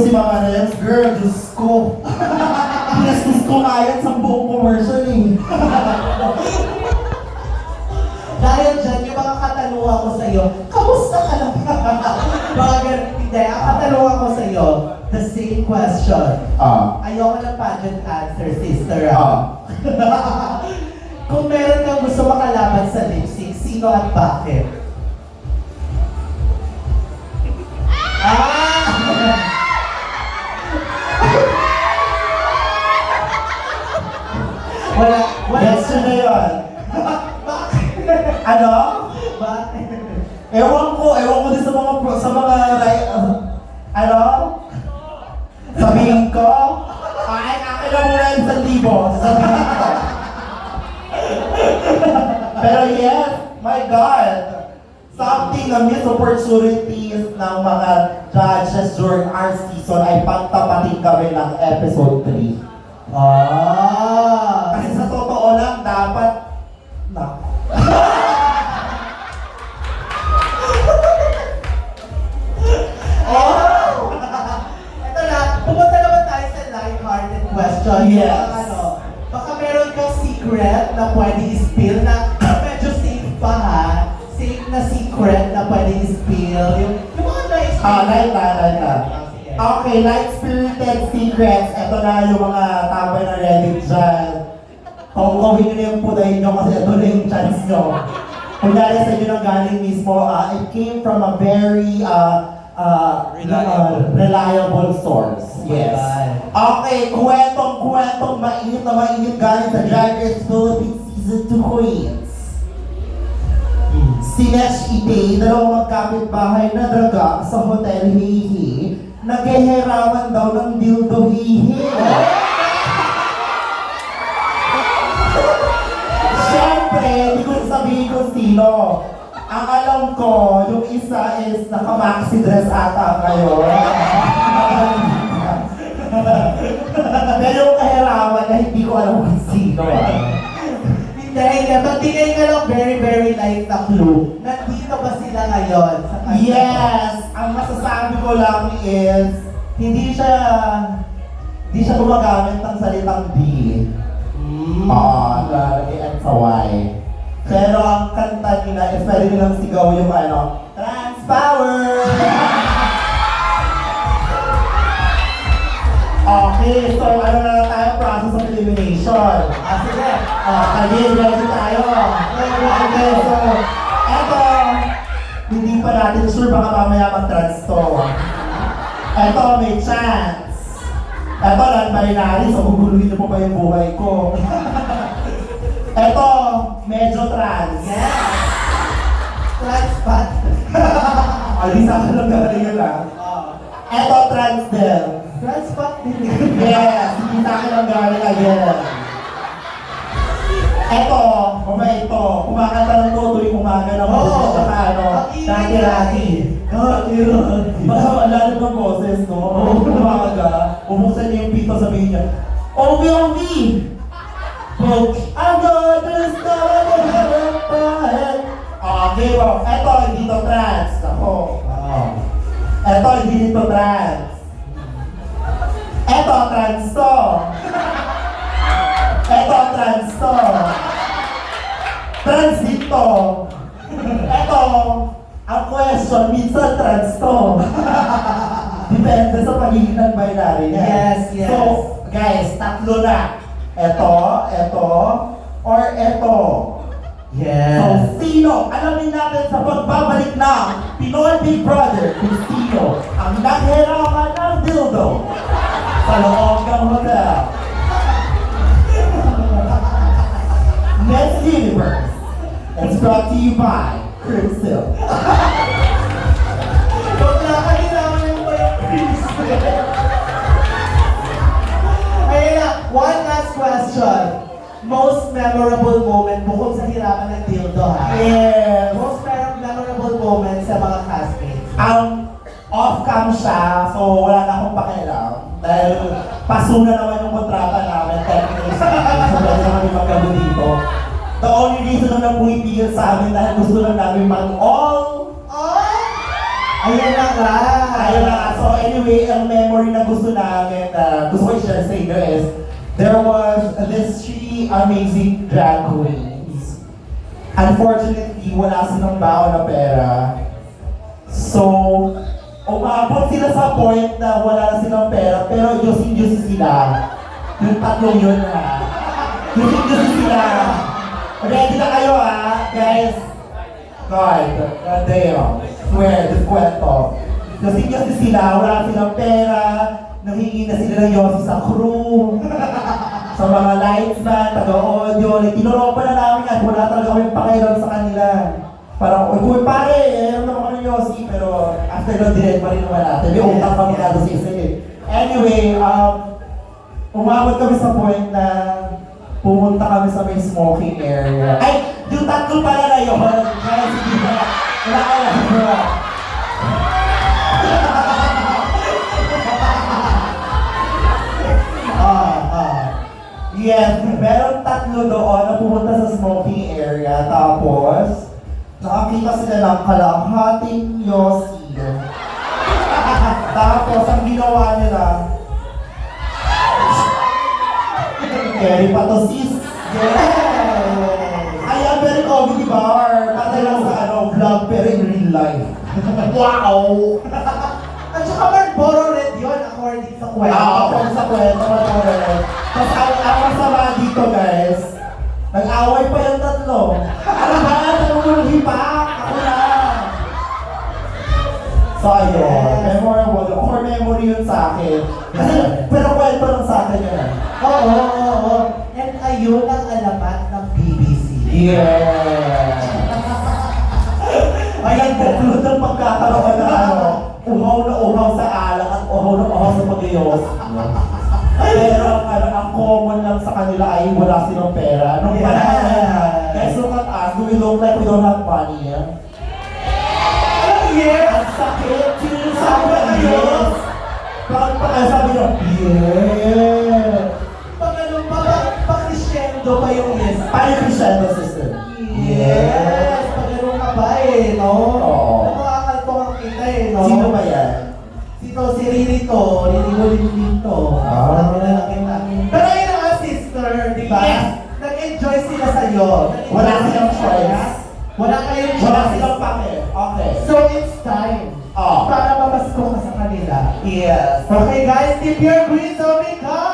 si Mama Renz, girl, Diyos ko. Pinastos ko nga yan sa buong commercial eh. Dahil dyan, yung mga katanungan ko sa'yo, kamusta ka lang? Mga ganun, hindi. Ang katanungan ko sa'yo, the same question. Ayoko ng pageant answer, sister. Kung meron kang gusto makalaban sa lip sync, sino at bakit? Wala. Yes, yun na yun. Ano? Bakit? Ewan ko din sa mga, ano? Sabihin ko? Ay, akin na muna yung 1,000. Sabihin ko. Pero yes, my God. Something na missed opportunities ng mga judges during our season ay pagtapating kami ng episode 3. Kasi sa totoo lang, dapat Ito na, pumunta naman tayo sa light-hearted question. Yes. Baka meron kang secret na pwede i-spill na medyo safe pa ha? Safe na secret na pwede i-spill. Yung mga light na. Okay, light-spirited secrets. Ito na yung mga tambay na Reddit dyan. Kung gawin nyo na yung pudahin nyo kasi ito na yung chance nyo. Kunyari sa inyo nang galing mismo, it came from a very reliable source. Yes. Okay, kwentong mainit na mainit galing sa Drag Race Philippines Season 2 Queens. Si Nesh Ite, dalawang magkapit-bahay na draga sa Hotel Hihi, nagheheraman daw ng dildo hihi. Siyempre, hindi ko sabihin kung sino. Ang alam ko, yung isa is naka-maxi dress ata ngayon. Pero yung kaheraman na hindi ko alam kung sino. Hindi. Magbigay ka lang very light na clue. Nandito ba sila ngayon? Sa kanya? Yes! Ang masasabi ko lang is, hindi siya gumagamit ng salitang D. Lalagay at sa Y. Pero ang kanta nila is pwede nilang sigaw yung Trans Power! Okay, so ano na lang tayo, process of elimination. Sige. Ready tayo. Okay, so, eto, hindi pa natin sure, baka mamaya mag-trans to. Eto, may chance. Eto, non-binary, so guguluhin niyo po pa yung buhay ko. Eto, medyo trans. Yes! Trans spot. Di sa akin lang galing yun lang. Eto, trans din. Trans spot din. Yes, hindi sa akin lang galing again. Eto, ito, kumakanta ng to tuwing umaga ng boses, saka dati-rati. Baka malalim ng boses, no? Umaga, bubuksan niya yung pito, sabihin niya, Ovi! I'm gonna start again. Okay, well, eto, hindi to trans. Ako. Eto, hindi to trans. Eto, trans to. Eto, trans to. Trans dito. Eto, ang question, minsan trans to. Depende sa pagiging ng binary niya. Yes, yes. So, guys, tatlo na. Eto, or eto. Yes. So, sino? Alamin natin sa pagbabalik ng Pinoy Big Brother kung sino ang naghiraman ng dildo sa loob ng hotel. Next Universe. It's brought to you by Crimson. Huwag na kailangan yung please. Ayun na, one last question. Most memorable moment bukod sa hirapan ng dildo ha? Yes. Most memorable moment sa mga castmates? Off-cam siya, so wala na akong pakialam. Dahil paso na naman yung kontrata namin, 10 days. So pwede na kami magkago dito. The only reason na pumipigil sa amin dahil gusto lang namin mag-all. Ayun na nga. Ayun na nga. So anyway, ang memory na gusto namin, gusto ko i-share sa inyo is, there was this 3 amazing drag queens. Unfortunately, wala silang baon na pera. So, umabot sila sa point na wala na silang pera, pero Diyos sila. Yung tatlong yun ha. Diyos sila. Ready na kayo ha, guys? God damn. Swear, just kwento. Diyos sila, wala silang pera, nanghingi na sila ng Yossi sa crew, sa mga lights man, taga-audio, tinuropa na namin at wala talaga kami pakialam sa kanila. Parang, uy pare, alam naman kami ng Yossi, pero after nun, direct pa rin naman natin. May utang kami na doon sa isa eh. Anyway, umabot kami sa point na pumunta kami sa may smoking area. Ay, yung tatlo pala na yun. Kaya sige na, wala ka lang. Yes, meron tatlo doon na pumunta sa smoking area. Tapos, nakakita sila ng kalahating Yossi. Tapos, ang ginawa nila, carry pa to sis. Yeah. Ay, I'm very comedy bar. Patay lang sa vlog, pero in real life. Wow! At saka Marlboro Red yun, according sa kwento. According sa kwento, Marlboro Red. Tapos ang masama dito, guys, nag-away pa yung tatlo. Ano ba? Nangunguhi pa! Ako na! So, ayun. Memorable. Core memory yun sa akin. Pero kwento lang sa akin yun. Oo. And ayun ang alamat ng BBC. Yeah! Ayan, buklod ng pagkakaroon na uhaw sa alak at uhaw sa pag-iyos. Pero ang common lang sa kanila ay wala silang pera. Nung panahon na yan, guys, look at us. Do we look like we don't have money? Yeah! Ang sakit! Sino sabi na yes? Sabi nyo, yeah! Pag ano pa crescendo pa yung yes. Paano yung crescendo system? Yes! Pag ano ka ba no? Oo. Nakakakaltong kita no? Sino ba yan? Si Ririto, Ririto. Sabi na lang kita. Pero yun ang sister, di ba? Yes. Nag-enjoy sila sa'yo. Wala silang choice. Wala kayong Wala choice. silang pake. Okay. So it's time Oh. para mamasko ka sa kanila. Yes. Okay guys, tip your queens, oh my God!